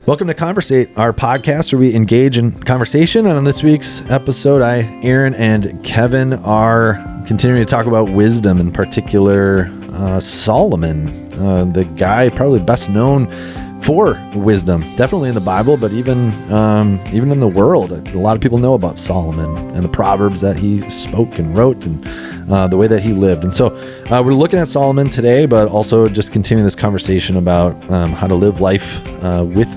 Welcome to Conversate, our podcast where we engage in conversation. And on this week's episode, Aaron, and Kevin are continuing to talk about wisdom, in particular Solomon, the guy probably best known for wisdom, definitely in the Bible, but even in the world. A lot of people know about Solomon and the Proverbs that he spoke and wrote, and the way that he lived. And so we're looking at Solomon today, but also just continuing this conversation about how to live life with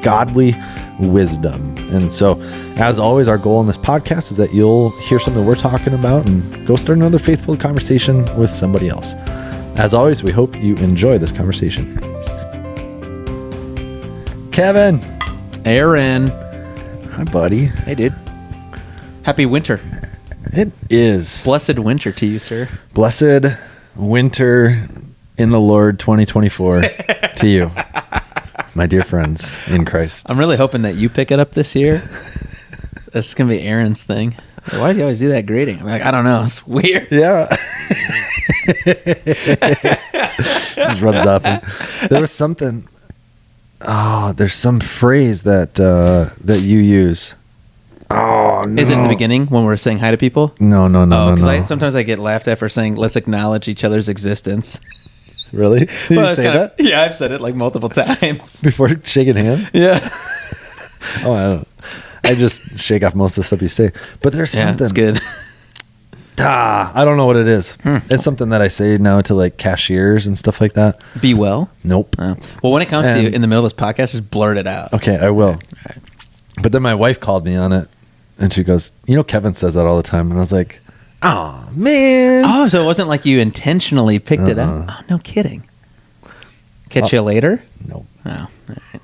godly wisdom. And so, as always, our goal in this podcast is that you'll hear something we're talking about and go start another faithful conversation with somebody else. As always, we hope you enjoy this conversation. Kevin. Aaron. Hi, buddy. Hey, dude. Happy winter. It is. Blessed winter to you, sir. Blessed winter in the Lord 2024 to you, my dear friends in Christ. I'm really hoping that you pick it up this year. This is going to be Aaron's thing. Why does he always do that grading? I'm like, I don't know. It's weird. Yeah. Just rubs off. There was something. Oh, there's some phrase that you use. Oh, no. Is it in the beginning when we're saying hi to people? No. Because sometimes I get laughed at for saying, let's acknowledge each other's existence. Really? Did you say that? Yeah, I've said it like multiple times. Before shaking hands? Yeah. Oh, I don't know. I just shake off most of the stuff you say. But there's something. It's good. I don't know what it is. It's something that I say now to like cashiers and stuff like that. Be well. Nope. Oh. Well, when it comes to you in the middle of this podcast, just blurt it out. Okay, I will. Right. But then my wife called me on it, and she goes, Kevin says that all the time. And I was like, oh, man. Oh, so it wasn't like you intentionally picked it up? Oh, no kidding. Catch you later? Nope. Oh, all right.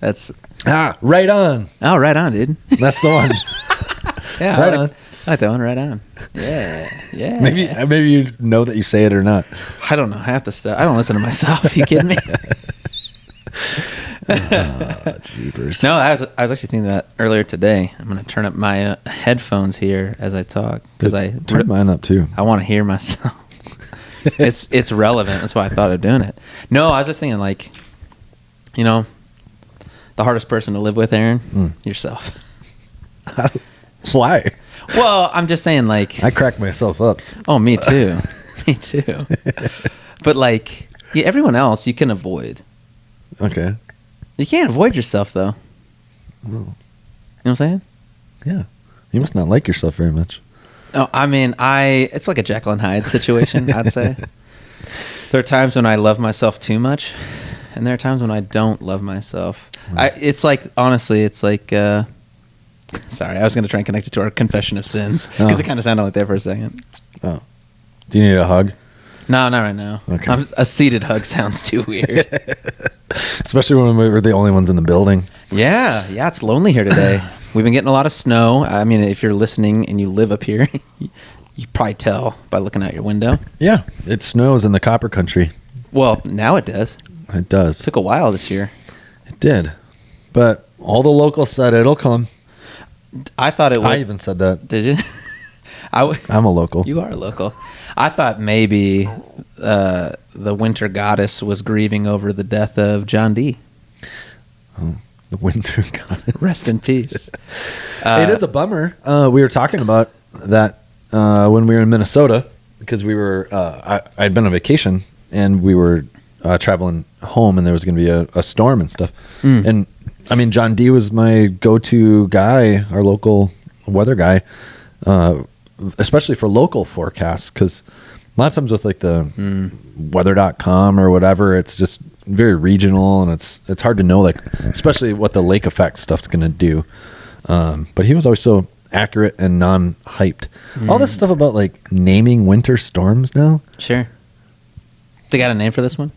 That's... right on. Oh, right on, dude. That's the one. Yeah, right on. I like that one. Right on. Yeah. Maybe you know that you say it or not. I don't know. Half the stuff. I don't listen to myself. You kidding me? Jeepers. No, I was actually thinking that earlier today. I'm going to turn up my headphones here as I talk because I turn mine up too. I want to hear myself. It's relevant. That's why I thought of doing it. No, I was just thinking like, the hardest person to live with, Aaron, yourself. Why? Well, I'm just saying like I crack myself up. Oh, me too. Me too. But like everyone else you can avoid. Okay. You can't avoid yourself though. Oh. You know what I'm saying? Yeah. You must not like yourself very much. No, I mean it's like a Jekyll and Hyde situation, I'd say. There are times when I love myself too much, and there are times when I don't love myself. It's like, honestly, it's like sorry, I was going to try and connect it to our confession of sins because it kind of sounded like that for a second. Oh. Do you need a hug? No, not right now. Okay. A seated hug sounds too weird. Especially when we were the only ones in the building. Yeah, it's lonely here today. We've been getting a lot of snow. I mean, if you're listening and you live up here, you probably tell by looking out your window. Yeah, it snows in the Copper Country. Well, now it does. It does. It took a while this year. It did. But all the locals said it'll come. I thought it would. I even said that. Did you? I'm a local. You are a local. I thought maybe the winter goddess was grieving over the death of John D. Oh, the winter goddess. Rest in peace. It is a bummer. We were talking about that when we were in Minnesota because we were. I'd been on vacation and we were traveling home, and there was going to be a storm and stuff. And I mean, John D was my go-to guy, our local weather guy, especially for local forecasts, because a lot of times with like the weather.com or whatever, it's just very regional, and it's hard to know, like, especially what the lake effect stuff's going to do. But he was always so accurate and non-hyped. All this stuff about like naming winter storms now. Sure. They got a name for this one?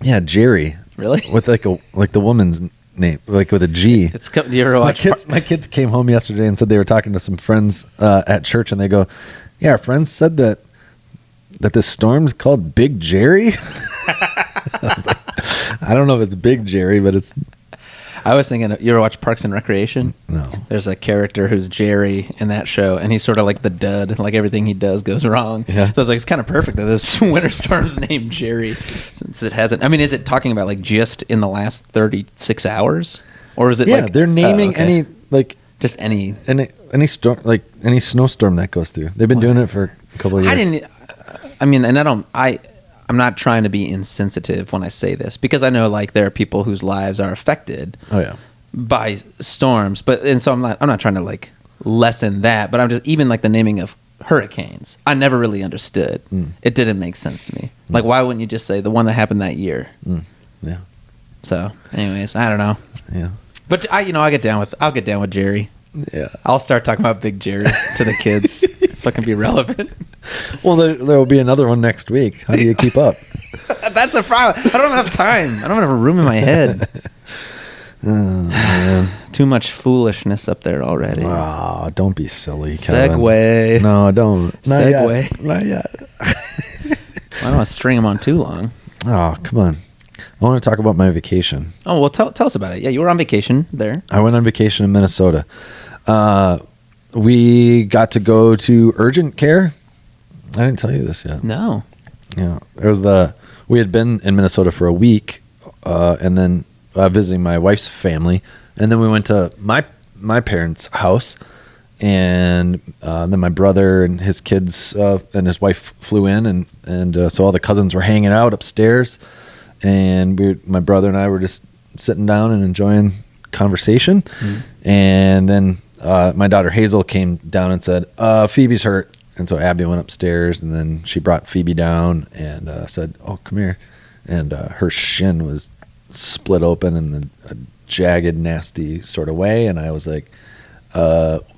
Yeah, Jerry. Really? With like the woman's name, like with a G. Do you ever watch? My kids came home yesterday and said they were talking to some friends at church, and they go, "Yeah, our friends said that this storm's called Big Jerry." I was like, I don't know if it's Big Jerry, but it's. I was thinking, you ever watch Parks and Recreation? No. There's a character who's Jerry in that show, and he's sort of like the dud. Like everything he does goes wrong. Yeah. So I was like, it's kind of perfect that this winter storm's named Jerry, since it hasn't. I mean, is it talking about like just in the last 36 hours, or is it? Yeah, like, they're naming okay. any like just any. any storm, like any snowstorm that goes through. They've been doing it for a couple of years. I didn't. I mean, and I'm not trying to be insensitive when I say this, because I know like there are people whose lives are affected. Oh yeah. By storms, and so I'm not trying to like lessen that, but I'm just, even like the naming of hurricanes, I never really understood. It didn't make sense to me. Like, why wouldn't you just say the one that happened that year? Yeah. So anyways, I don't know. Yeah. But I'll get down with Jerry. Yeah. I'll start talking about Big Jerry to the kids so I can be relevant. Well, there will be another one next week. How do you keep up? That's the problem. I don't have enough time. I don't have room in my head. Oh, man. Too much foolishness up there already. Oh, don't be silly, Kevin. Segue. No, don't. Not Segue. Yet. Not yet. I don't want to string them on too long. Oh, come on. I want to talk about my vacation. Oh, well, tell us about it. Yeah, you were on vacation there. I went on vacation in Minnesota. We got to go to urgent care. I didn't tell you this yet. No. Yeah, we had been in Minnesota for a week, and then visiting my wife's family, and then we went to my parents' house, and then my brother and his kids and his wife flew in, and so all the cousins were hanging out upstairs, and my brother and I were just sitting down and enjoying conversation, and then my daughter Hazel came down and said, Phoebe's hurt. And so Abby went upstairs, and then she brought Phoebe down and said, "Oh, come here." And her shin was split open in a jagged, nasty sort of way. And I was like,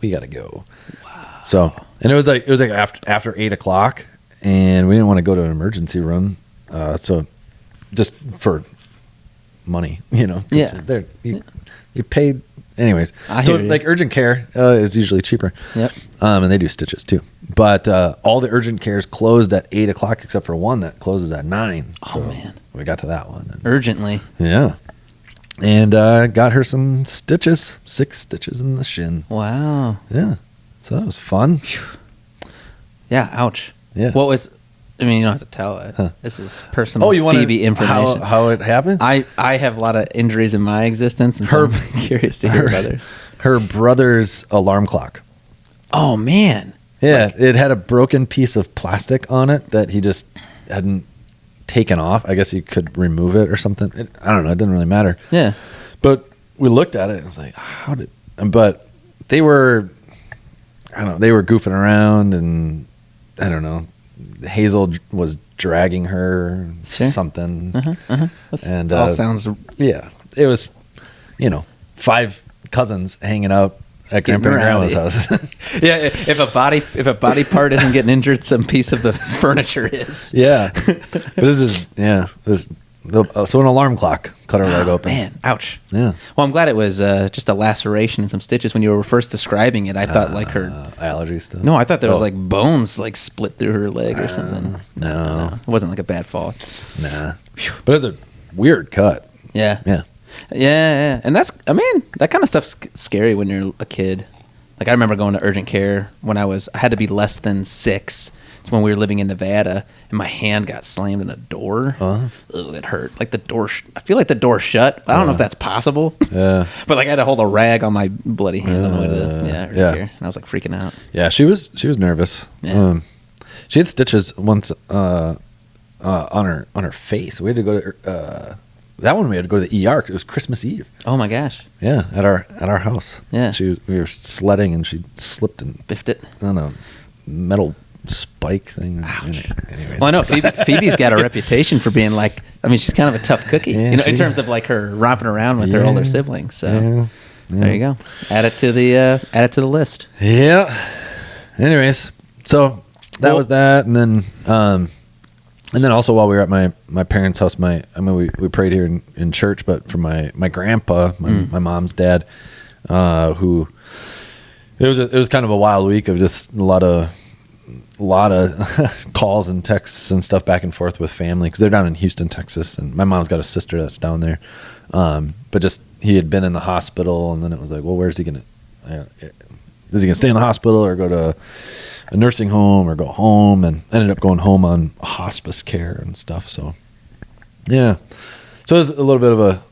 "We got to go." Wow. So, and it was like after 8 o'clock, and we didn't want to go to an emergency room. So, just for money, Yeah. You paid. Anyways, so like urgent care is usually cheaper. Yep. And they do stitches too. But all the urgent cares closed at 8 o'clock except for one that closes at 9. Oh, so man. we got to that one. Urgently. Yeah. And got her some stitches, 6 stitches in the shin. Wow. Yeah. So that was fun. Yeah. Ouch. Yeah. What was? I mean, you don't have to tell it. Huh. This is personal. You want Phoebe information. how it happened? I have a lot of injuries in my existence, and so I'm curious to hear others. Her brother's alarm clock. Oh man. Yeah, it had a broken piece of plastic on it that he just hadn't taken off. I guess you could remove it or something. I don't know. It didn't really matter. Yeah. But we looked at it and it was like, but they were, I don't know, they were goofing around, and I don't know, Hazel was dragging her something. And all sounds. Yeah, it was, 5 cousins hanging out at Grandpa and Grandma's house. Yeah, if a body part isn't getting injured, some piece of the furniture is. Yeah, but so an alarm clock cut her leg open. Man, ouch. Yeah. Well, I'm glad it was just a laceration and some stitches. When you were first describing it, I thought like her allergy stuff. No, I thought there was like bones like split through her leg or something. No, it wasn't like a bad fall. Nah, but it was a weird cut. Yeah. Yeah, and that kind of stuff's scary when you're a kid. Like I remember going to urgent care when I had to be less than 6. It's when we were living in Nevada, and my hand got slammed in a door. Ugh, it hurt. Like the door, I feel like the door shut. I don't know if that's possible. Yeah. But like I had to hold a rag on my bloody hand on the way to the urgent care, and I was like freaking out. Yeah, she was nervous. Yeah. She had stitches once on her face. We had to go to that one. We had to go to the ER. It was Christmas Eve. Oh my gosh. Yeah, at our house. Yeah. We were sledding, and she slipped and Biffed it. on a metal spike thing. Anyway. Well, I know Phoebe's got a reputation for being like, she's kind of a tough cookie, Yeah, in terms of like her romping around with her older siblings. So there you go. Add it to the list. Yeah. Anyways, so that was that, and then also while we were at my parents' house, we prayed here in church, but for my grandpa, my mom's dad, who it was kind of a wild week of just a lot of calls and texts and stuff back and forth with family, because they're down in Houston, Texas, and my mom's got a sister that's down there. But just he had been in the hospital, and then it was like, well, where's he gonna? Is he gonna stay in the hospital or go to a nursing home or go home? And ended up going home on hospice care and stuff. So yeah, so it was a little bit of a,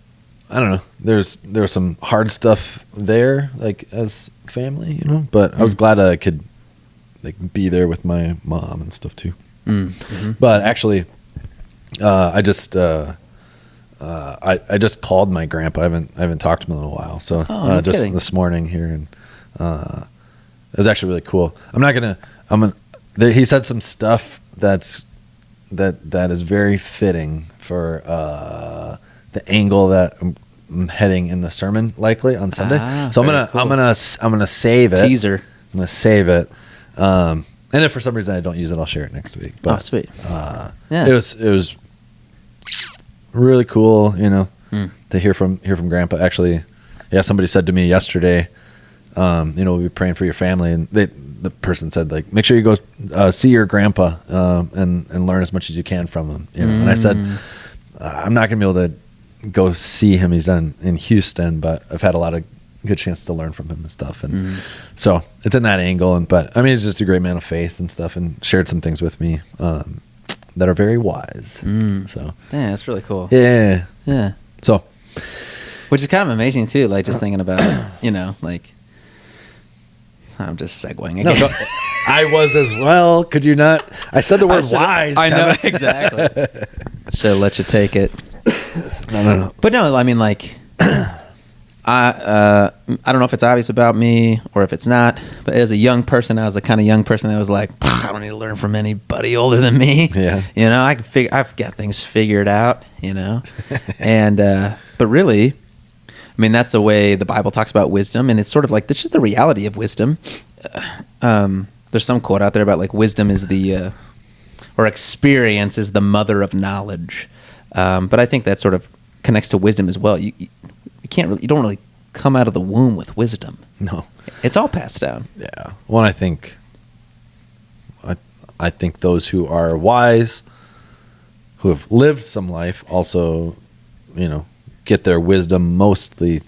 I don't know. There was some hard stuff there, like as family, you know. But I was glad I could like be there with my mom and stuff too. Mm-hmm. But actually, I just called my grandpa. I haven't talked to him in a while. So just kidding. this morning here, and it was actually really cool. He said some stuff that is very fitting for the angle that I'm heading in the sermon likely on Sunday. So I'm gonna save it. Teaser. I'm gonna save it. And if for some reason I don't use it, I'll share it next week. But, sweet. It was really cool, you know, to hear from Grandpa. Actually, yeah, somebody said to me yesterday, you know, we'll be praying for your family, and the person said, like, make sure you go see your grandpa and learn as much as you can from him. You know, and I said, I'm not gonna be able to go see him. He's done in Houston, but I've had a lot of good chance to learn from him and stuff, and so it's in that angle. But I mean, he's just a great man of faith and stuff, and shared some things with me that are very wise. So yeah, that's really cool. yeah. So, which is kind of amazing too. Like just thinking about, you know, like I'm just segueing again. No, I was as well. Could you not? I said the word wise. I know exactly. Should have let you take it. No. But no, I mean, like, I don't know if it's obvious about me or if it's not, but as a young person, I was the kind of young person that was like, I don't need to learn from anybody older than me. Yeah. You know, I've got things figured out, you know, and, but really, I mean, that's the way the Bible talks about wisdom. And it's sort of like, this is the reality of wisdom. There's some quote out there about like wisdom is or experience is the mother of knowledge. But I think that sort of connects to wisdom as well. You don't really come out of the womb with wisdom. No, it's all passed down. Yeah. Well, I think those who are wise, who have lived some life, also, you know, get their wisdom mostly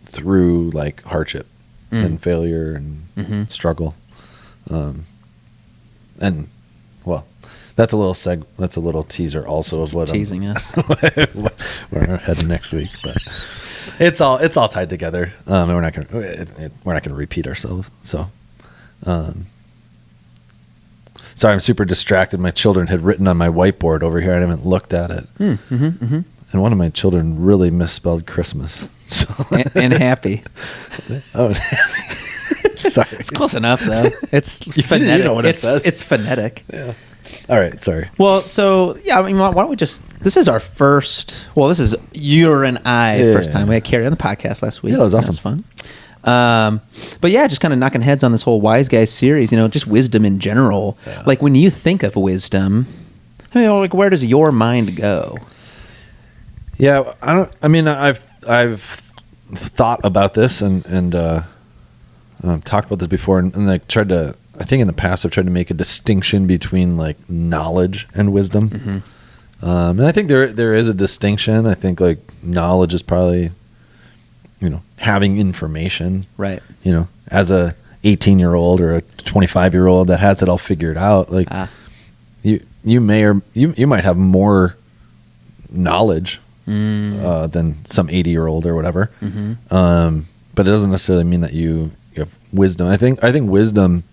through like hardship and failure and struggle. And well, that's a little teaser also of what teasing us. Where we're heading next week, but it's all tied together. And we're not gonna repeat ourselves. So, sorry, I'm super distracted. My children had written on my whiteboard over here. I haven't looked at it. And one of my children really misspelled Christmas. So. and happy. Oh, sorry. It's close enough though. It's phonetic. You know what it says. It's phonetic. Yeah. All right. Sorry. Well, so yeah, I mean, why don't we just? This is our first. Well, this is you and I first time we had Carrie on the podcast last week. Yeah, that was awesome. That was fun. But yeah, just kind of knocking heads on this whole wise guy series. You know, just wisdom in general. Yeah. Like when you think of wisdom, you know, like where does your mind go? Yeah, I've thought about this and talked about this before, and like tried to. I think in the past I've tried to make a distinction between like knowledge and wisdom, and I think there is a distinction. I think like knowledge is probably, you know, having information, right? You know, as a 18-year-old or a 25-year-old that has it all figured out, like you might have more knowledge than some 80-year-old or whatever, but it doesn't necessarily mean that you have wisdom. I think wisdom,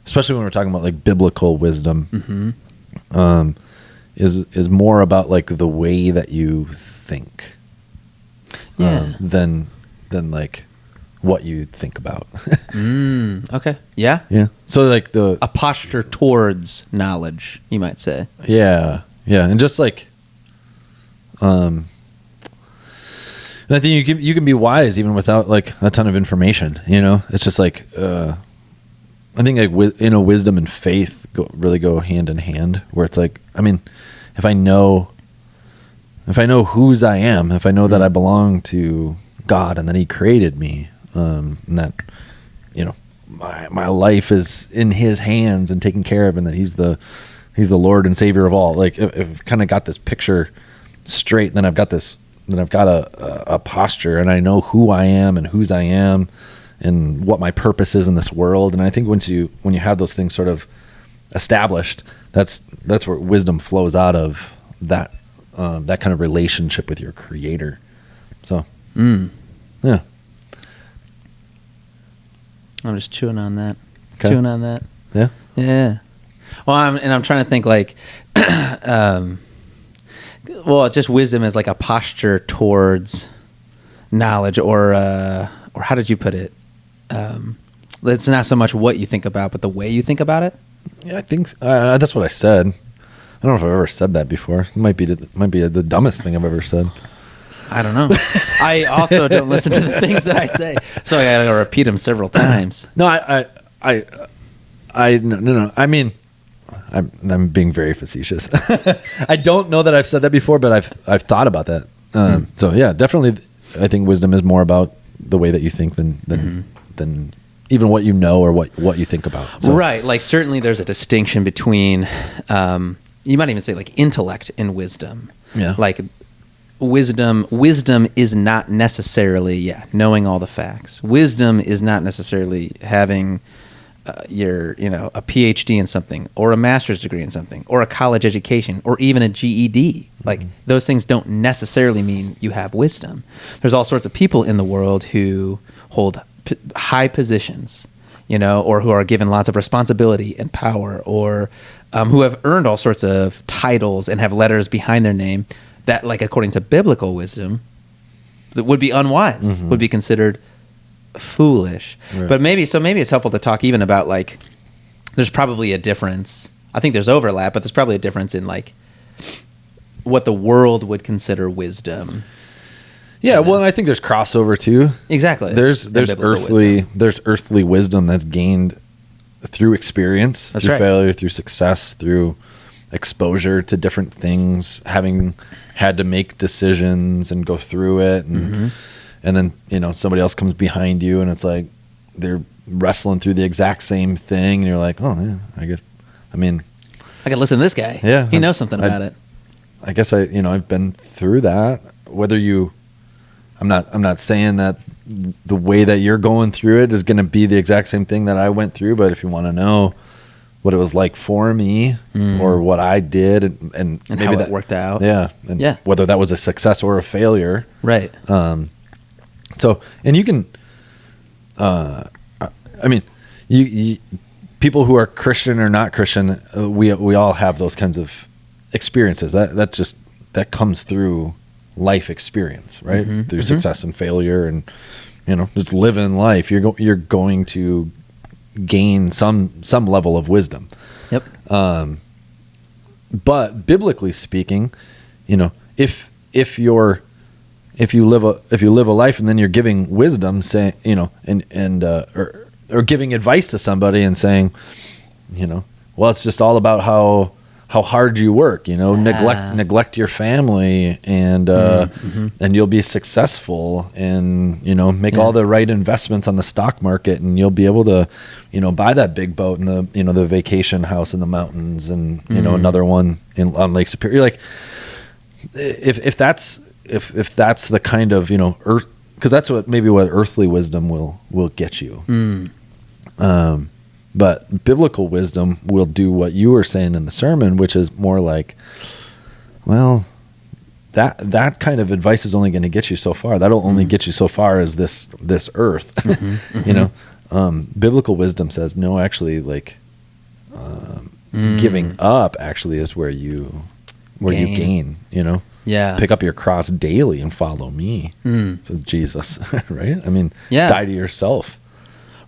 especially when we're talking about like biblical wisdom, is more about like the way that you think, than like what you think about. Okay. Yeah. Yeah. So like a posture towards knowledge, you might say. Yeah. Yeah. And just like, and I think you can be wise even without like a ton of information, you know. It's just like, I think like wisdom and faith really go hand in hand, where it's like, I mean, if I know whose I am, if I know that I belong to God and that He created me, and that, you know, my life is in His hands and taken care of, and that He's the Lord and Savior of all. Like, if I've kind of got this picture straight, then I've got this I've got a posture, and I know who I am and whose I am, and what my purpose is in this world. And I think when you have those things sort of established, that's where wisdom flows out of, that kind of relationship with your Creator. So, yeah. I'm just chewing on that. Okay. Chewing on that. Yeah. Yeah. Well, I'm trying to think like, well, just wisdom is like a posture towards knowledge, or how did you put it? It's not so much what you think about, but the way you think about it. Yeah, I think that's what I said. I don't know if I've ever said that before. It might be the dumbest thing I've ever said. I don't know. I also don't listen to the things that I say, so I gotta repeat them several times. No, no. I mean, I'm being very facetious. I don't know that I've said that before, but I've thought about that. So yeah, definitely, I think wisdom is more about the way that you think than even what you know or what you think about. So. Right. Like certainly, there's a distinction between, you might even say like intellect and wisdom. Yeah. Like wisdom is not necessarily knowing all the facts. Wisdom is not necessarily having a PhD in something, or a master's degree in something, or a college education, or even a GED. Like those things don't necessarily mean you have wisdom. There's all sorts of people in the world who hold high positions, or who are given lots of responsibility and power, or who have earned all sorts of titles and have letters behind their name that, like, according to biblical wisdom, that would be unwise, would be considered foolish. Right. But maybe it's helpful to talk even about, like, there's probably a difference. I think there's overlap, but there's probably a difference in, like, what the world would consider wisdom. Yeah, well, and I think there's crossover too. Exactly. There's earthly wisdom that's gained through experience, that's through right. failure, through success, through exposure to different things, having had to make decisions and go through it, and then somebody else comes behind you and it's like they're wrestling through the exact same thing, and you're like, oh man, I can listen to this guy. Yeah, he knows something about it. I guess I've been through that. I'm not saying that the way that you're going through it is going to be the exact same thing that I went through, but if you want to know what it was like for me, or what I did, and maybe how that it worked out, and whether that was a success or a failure, right? So, and you can, you people who are Christian or not Christian, we all have those kinds of experiences. That comes through life experience, right? Through success and failure, and just living life. You're going to gain some level of wisdom. Yep. But biblically speaking, if you live a life and then you're giving wisdom, saying, or giving advice to somebody and saying, well, it's just all about how hard you work, neglect your family, and you'll be successful, and make all the right investments on the stock market, and you'll be able to buy that big boat and the vacation house in the mountains, and another one on Lake Superior. You're like, if that's the kind of earth, because that's what earthly wisdom will get you. But biblical wisdom will do what you were saying in the sermon, which is more like, well, that kind of advice is only going to get you so far. That'll only get you so far as this earth. Biblical wisdom says, no, actually, like, giving up actually is where you gain. Pick up your cross daily and follow me. Says Jesus, right? Die to yourself.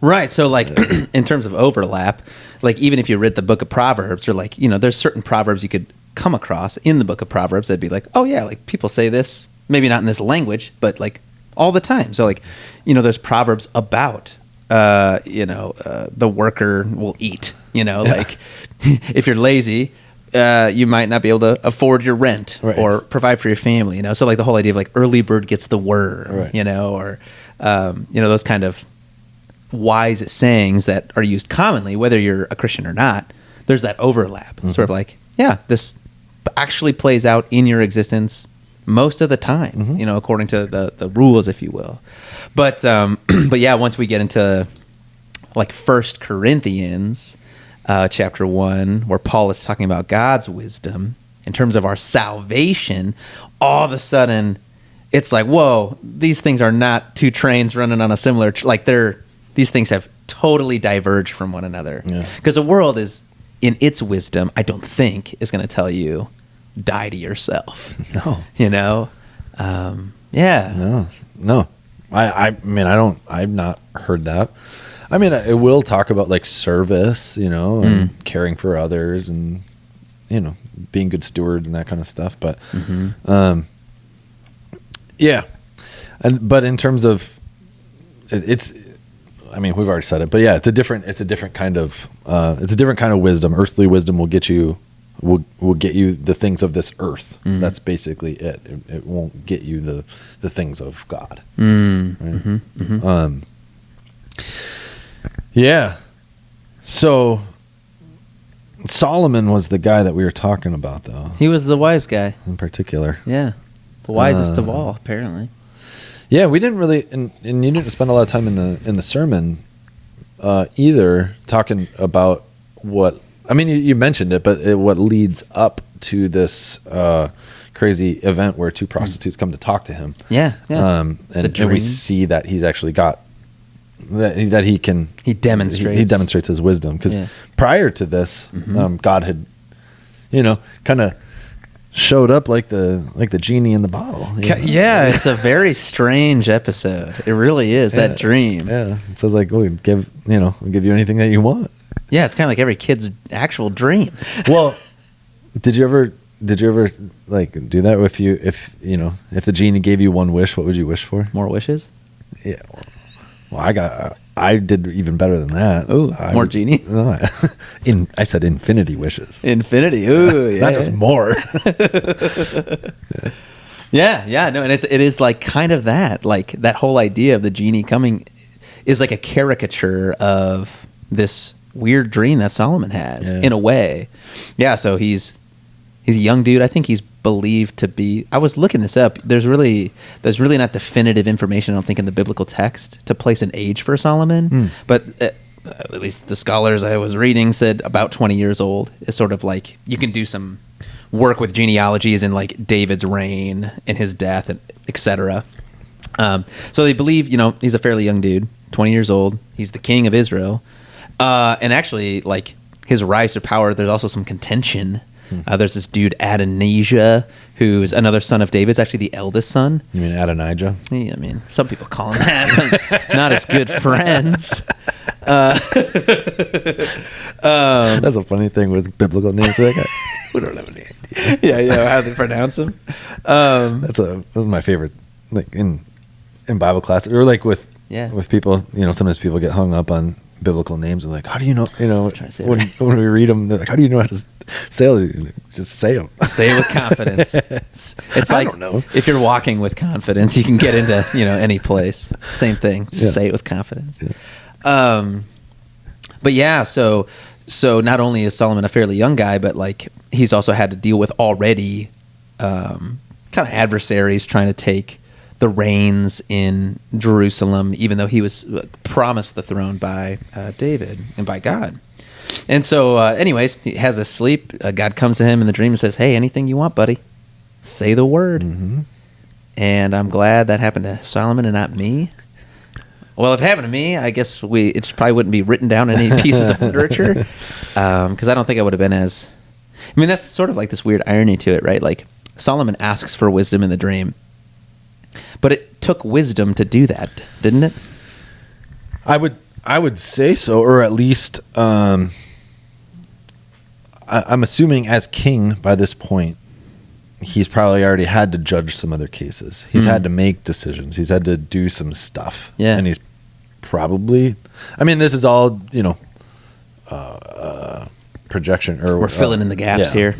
Right. So, like, in terms of overlap, like, even if you read the book of Proverbs, or like, there's certain Proverbs you could come across in the book of Proverbs that'd be like, oh yeah, like people say this, maybe not in this language, but like all the time. So like, there's Proverbs about, the worker will eat, like if you're lazy, you might not be able to afford your rent, right, or provide for your family, So like the whole idea of like early bird gets the worm, right, or, those kind of wise sayings that are used commonly, whether you're a Christian or not. There's that overlap, sort of like, this actually plays out in your existence most of the time, you know, according to the rules, if you will. But but yeah, once we get into like 1 Corinthians chapter 1, where Paul is talking about God's wisdom in terms of our salvation, all of a sudden it's like, whoa, these things are not two trains running on a similar these things have totally diverged from one another. Because the world is, in its wisdom, I don't think is going to tell you die to yourself. No. You know? Yeah. No. I mean, I've not heard that. I mean, it will talk about like service, you know, and caring for others and, you know, being good stewards and that kind of stuff. But, yeah. But in terms of it's, I mean, we've already said it, but yeah, it's a different kind of wisdom. Earthly wisdom will get you the things of this earth. That's basically it. It won't get you the things of God. Right? Yeah. So Solomon was the guy that we were talking about, though. He was the wise guy. In particular. Yeah. The wisest of all, apparently. Yeah, we didn't really, and you didn't spend a lot of time in the sermon either talking about what, I mean, you mentioned it, but what leads up to this crazy event where two prostitutes come to talk to him. Yeah. And we see that he's actually got, that he can. He demonstrates his wisdom. Because prior to this, God had, you know, kind of showed up like the genie in the bottle. Yeah, it's a very strange episode. It really is, that dream. Yeah, it says like, we'll give you anything that you want. Yeah, it's kind of like every kid's actual dream. Well, did you ever like do that if the genie gave you one wish, what would you wish for? More wishes? Yeah. Well, I did even better than that. Oh, more genie? No, I said infinity wishes. Infinity. Ooh, yeah. Not just more. Yeah. No, and it is like kind of that. Like that whole idea of the genie coming is like a caricature of this weird dream that Solomon has in a way. Yeah, so he's a young dude. I think he's believed to be, I was looking this up. There's really not definitive information, I don't think, in the biblical text to place an age for Solomon. But at least the scholars I was reading said about 20 years old is sort of like, you can do some work with genealogies in like David's reign and his death, and etc. So they believe, he's a fairly young dude, 20 years old. He's the king of Israel. And actually, like, his rise to power, there's also some contention. There's this dude, Adonijah, who's another son of David. It's actually the eldest son. You mean Adonijah? Yeah, I mean, some people call him that. Not as good friends. That's a funny thing with biblical names. Like, we don't have any idea. Yeah, how they pronounce them. That's my favorite, like in Bible class, or like with people. Sometimes people get hung up on biblical names and like, how do you know? When we read them, they're like, how do you know how to say it? Just say them. Say it with confidence. It's like, I don't know. If you're walking with confidence, you can get into any place. Same thing. Just say it with confidence. Yeah. But yeah, so not only is Solomon a fairly young guy, but like he's also had to deal with already kind of adversaries trying to take the reins in Jerusalem, even though he was promised the throne by David and by God. And so, anyways, he has a sleep. God comes to him in the dream and says, "Hey, anything you want, buddy, say the word." And I'm glad that happened to Solomon and not me. Well, if it happened to me, I guess it probably wouldn't be written down in any pieces of literature, because I don't think I would have been as. I mean, that's sort of like this weird irony to it, right? Like Solomon asks for wisdom in the dream. But it took wisdom to do that, didn't it? I would say so, or at least I'm assuming as king by this point, he's probably already had to judge some other cases. He's had to make decisions. He's had to do some stuff. Yeah. And he's probably, I mean, this is all, projection. Or we're filling in the gaps here.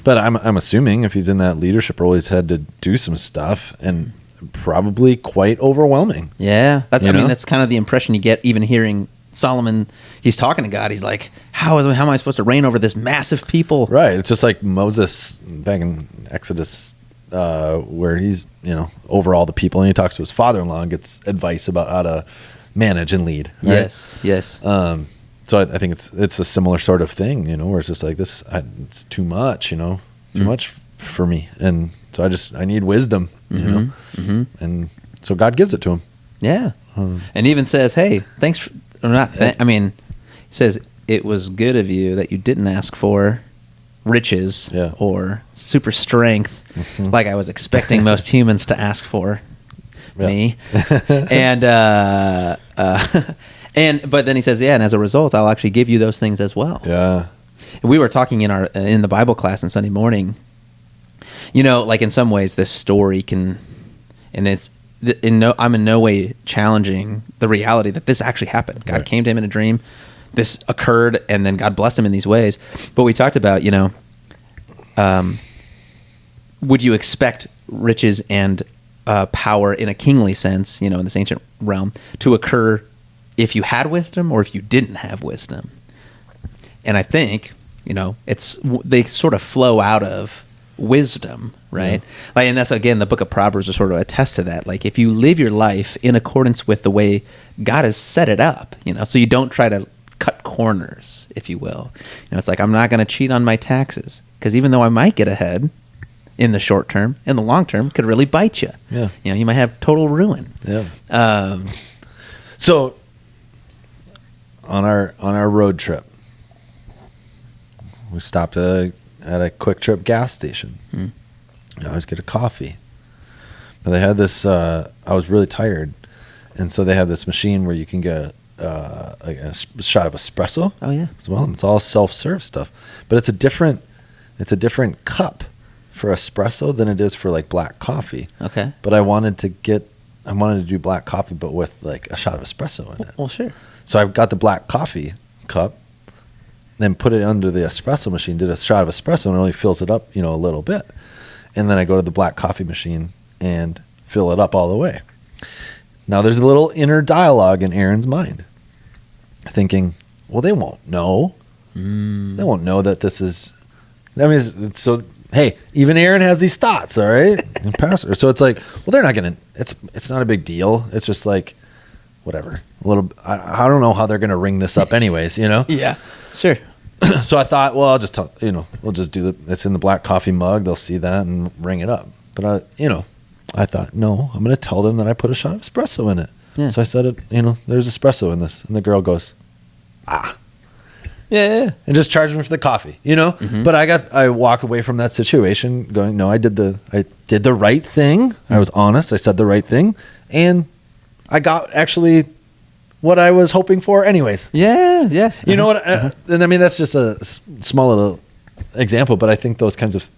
But I'm assuming if he's in that leadership role, he's had to do some stuff, and probably quite overwhelming. Yeah, that's kind of the impression you get even hearing Solomon. He's talking to God. He's like, how am I supposed to reign over this massive people? Right. It's just like Moses back in Exodus where he's, over all the people, and he talks to his father-in-law and gets advice about how to manage and lead. Right? Yes. So I think it's a similar sort of thing, where it's just like this, it's too much, too much for me. And so I need wisdom, and so God gives it to him. Yeah. And even says, hey, thanks for, or not, he says, it was good of you that you didn't ask for riches or super strength like I was expecting most humans to ask for me. And, but then he says, and as a result, I'll actually give you those things as well. Yeah. We were talking in the Bible class on Sunday morning, like in some ways this story can, and I'm in no way challenging the reality that this actually happened. God came to him in a dream. This occurred, and then God blessed him in these ways. But we talked about, would you expect riches and power in a kingly sense, in this ancient realm, to occur if you had wisdom or if you didn't have wisdom? And I think, they sort of flow out of wisdom, right? Like, and that's, again, the book of Proverbs will sort of attest to that. Like, if you live your life in accordance with the way God has set it up, so you don't try to cut corners, if you will. It's like, I'm not going to cheat on my taxes, because even though I might get ahead in the short term, in the long term, could really bite you. Yeah. You might have total ruin. Yeah. So on our road trip, we stopped at a Quick Trip gas station. I always get a coffee, but they had this. I was really tired, and so they have this machine where you can get a shot of espresso. Oh yeah, as well. And it's all self-serve stuff, but it's a different cup for espresso than it is for like black coffee. Okay. But I wanted to do black coffee, but with like a shot of espresso in it. Well, sure. So I got the black coffee cup, then put it under the espresso machine, did a shot of espresso, and it only fills it up, a little bit. And then I go to the black coffee machine and fill it up all the way. Now there's a little inner dialogue in Aaron's mind, thinking, well, they won't know. They won't know that this is, so, hey, even Aaron has these thoughts, all right? And pastor. So it's like, well, they're not going to, it's not a big deal. It's just like, whatever. I don't know how they're going to ring this up anyways, Yeah, sure. So I thought, well, I'll just tell, we'll just do it's in the black coffee mug. They'll see that and ring it up. But I thought, no, I'm going to tell them that I put a shot of espresso in it. Yeah. So I said, there's espresso in this. And the girl goes, Yeah. And just charge me for the coffee, But I walk away from that situation going, no, I did the right thing. I was honest. I said the right thing. And I got actually what I was hoping for anyways. Yeah. You know what? And that's just a small little example, but I think those kinds of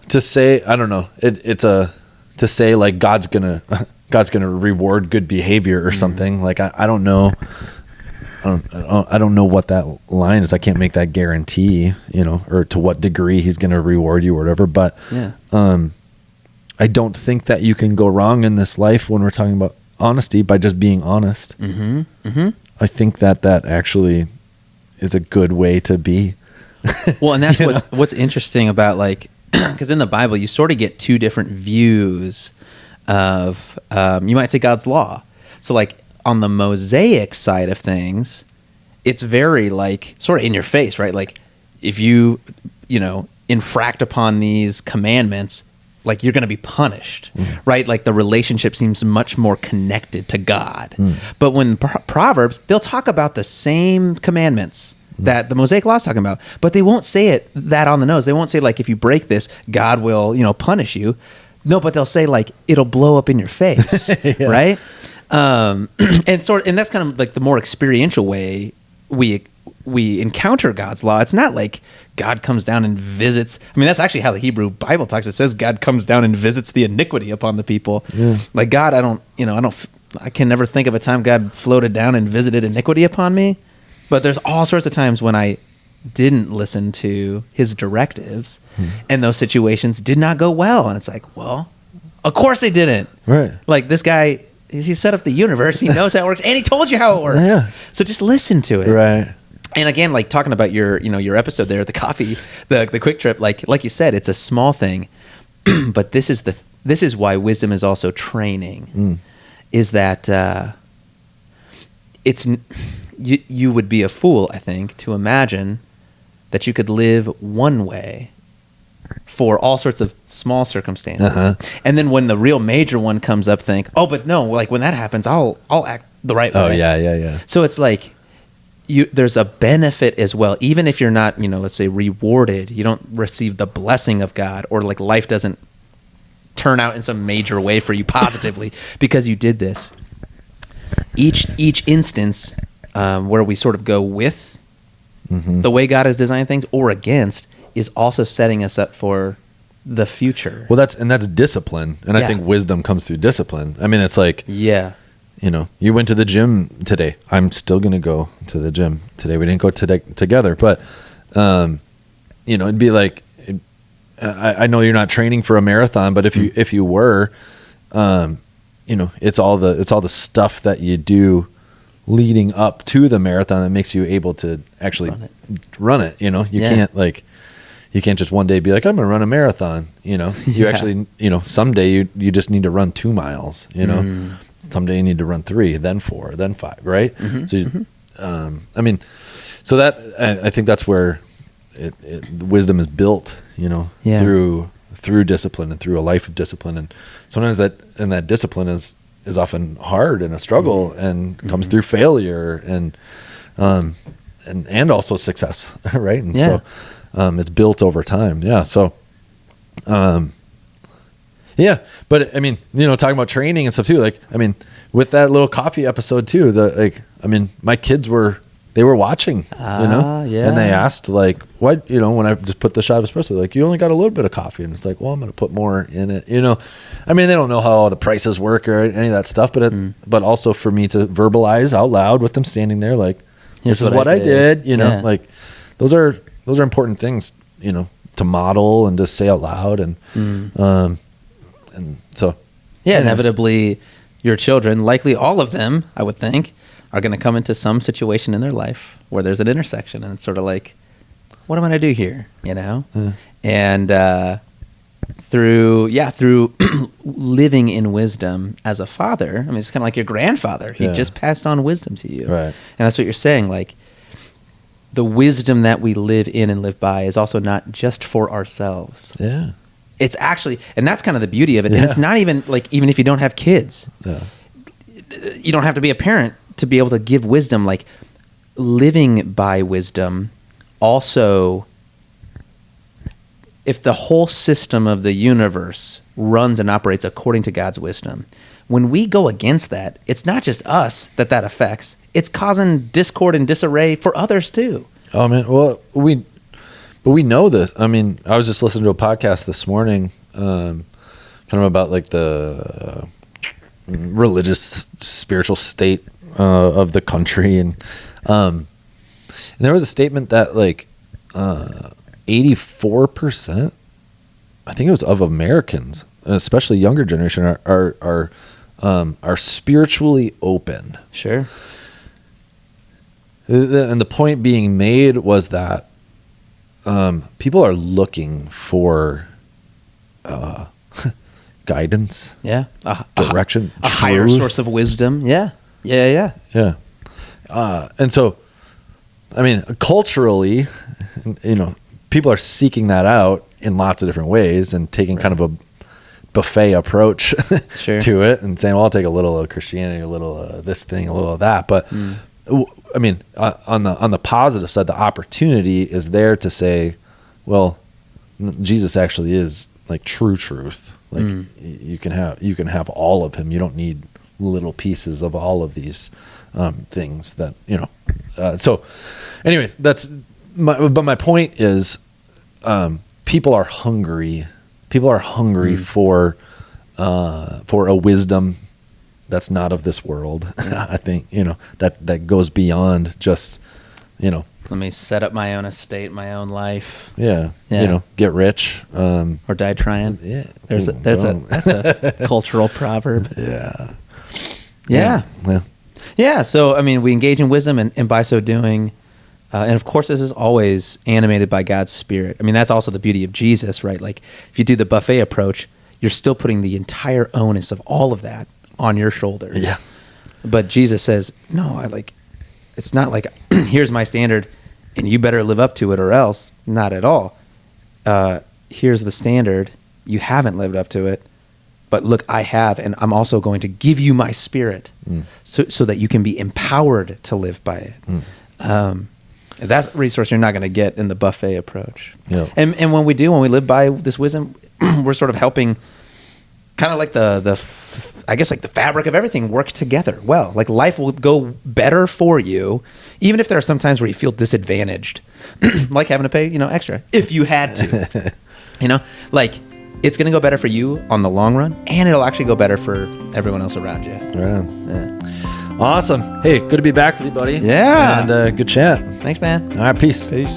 to say, I don't know, to say like God's gonna reward good behavior or something. Like, I don't know. I don't know what that line is. I can't make that guarantee, or to what degree he's going to reward you or whatever. But I don't think that you can go wrong in this life when we're talking about honesty by just being honest. I think that actually is a good way to be. Well, and that's what's interesting about, like, because in the Bible you sort of get two different views of, you might say, God's law. So like on the Mosaic side of things, it's very like sort of in your face, right? Like if you infract upon these commandments, like you're going to be punished, right? Like the relationship seems much more connected to God. But when Proverbs, they'll talk about the same commandments that the Mosaic Law is talking about, but they won't say it that on the nose. They won't say like, if you break this, God will, punish you. No, but they'll say like, it'll blow up in your face, right? And that's kind of like the more experiential way we encounter God's law. It's not like God comes down and visits. I mean, that's actually how the Hebrew Bible talks. It says God comes down and visits the iniquity upon the people. Yeah. Like God, I can never think of a time God floated down and visited iniquity upon me. But there's all sorts of times when I didn't listen to his directives and those situations did not go well. And it's like, well, of course they didn't. Right. Like this guy, he set up the universe. He knows how it works, and he told you how it works. Yeah. So just listen to it. Right. And again, like talking about your episode there, the coffee, the quick trip, like you said, it's a small thing, but this is why wisdom is also training, is that you would be a fool, I think, to imagine that you could live one way for all sorts of small circumstances, and then when the real major one comes up, think, oh, but no, like when that happens, I'll act the right way. Oh yeah. So it's like there's a benefit as well, even if you're not, let's say rewarded, you don't receive the blessing of God, or like life doesn't turn out in some major way for you positively because you did this. Each instance where we sort of go with the way God has designed things or against is also setting us up for the future. Well, that's discipline, and I think wisdom comes through discipline. I mean, it's like you went to the gym today. I'm still going to go to the gym today. We didn't go together, but it'd be like, I know you're not training for a marathon, but if you were, it's all the stuff that you do leading up to the marathon that makes you able to actually run it. You can't just one day be like, I'm going to run a marathon. You actually, someday you just need to run 2 miles, someday you need to run 3, then 4, then 5. Right. So that, I think that's where wisdom is built, through discipline and through a life of discipline. And sometimes that discipline is often hard and a struggle and comes through failure and also success. Right. And so it's built over time. Yeah. So, but I mean, talking about training and stuff too, like, I mean, with that little coffee episode too, my kids were watching, and they asked like, what, when I just put the shot of espresso, like, you only got a little bit of coffee. And it's like, well, I'm going to put more in it. I mean, they don't know how all the prices work or any of that stuff, but also for me to verbalize out loud with them standing there, like, this is what I did, like those are important things, to model and just say out loud. And so, inevitably your children, likely all of them, I would think, are going to come into some situation in their life where there's an intersection, and it's sort of like, what am I going to do here? And through living in wisdom as a father, I mean, it's kind of like your grandfather. He just passed on wisdom to you. Right. And that's what you're saying. Like, the wisdom that we live in and live by is also not just for ourselves. Yeah. It's actually, and that's kind of the beauty of it. And it's not even like, even if you don't have kids, you don't have to be a parent to be able to give wisdom. Like, living by wisdom also, if the whole system of the universe runs and operates according to God's wisdom, when we go against that, it's not just us that affects. It's causing discord and disarray for others too. Oh man, well, we know this. I mean, I was just listening to a podcast this morning, kind of about like the religious, spiritual state of the country, and there was a statement that like 84%, I think it was, of Americans, especially younger generation, are spiritually open. Sure. And the point being made was that people are looking for guidance, direction, a higher source of wisdom. Yeah. And so, I mean, culturally, people are seeking that out in lots of different ways and taking kind of a buffet approach to it and saying, well, I'll take a little of Christianity, a little of this thing, a little of that. But I mean, on the positive side, the opportunity is there to say, well, Jesus actually is like true truth. Like you can have all of him. You don't need little pieces of all of these things that, so anyways, but my point is, people are hungry. People are hungry for a wisdom that's not of this world. I think, that goes beyond just, let me set up my own estate, my own life. Yeah. Get rich, or die trying. Yeah. That's a cultural proverb. Yeah. So, I mean, we engage in wisdom, and by so doing, And of course, this is always animated by God's Spirit. I mean, that's also the beauty of Jesus, right? Like, if you do the buffet approach, you're still putting the entire onus of all of that on your shoulders. Yeah. But Jesus says, no, it's not like, here's my standard and you better live up to it or else. Not at all. Here's the standard. You haven't lived up to it. But look, I have, and I'm also going to give you my Spirit so that you can be empowered to live by it. That's a resource you're not going to get in the buffet approach. Yeah. And when we we live by this wisdom, we're sort of helping kind of like I guess like the fabric of everything work together well. Like life will go better for you, even if there are some times where you feel disadvantaged, like having to pay, extra if you had to, like it's going to go better for you on the long run, and it'll actually go better for everyone else around you. Right on. Yeah. Awesome. Hey, good to be back with you, buddy. Yeah. And good chat. Thanks, man. All right, peace. Peace.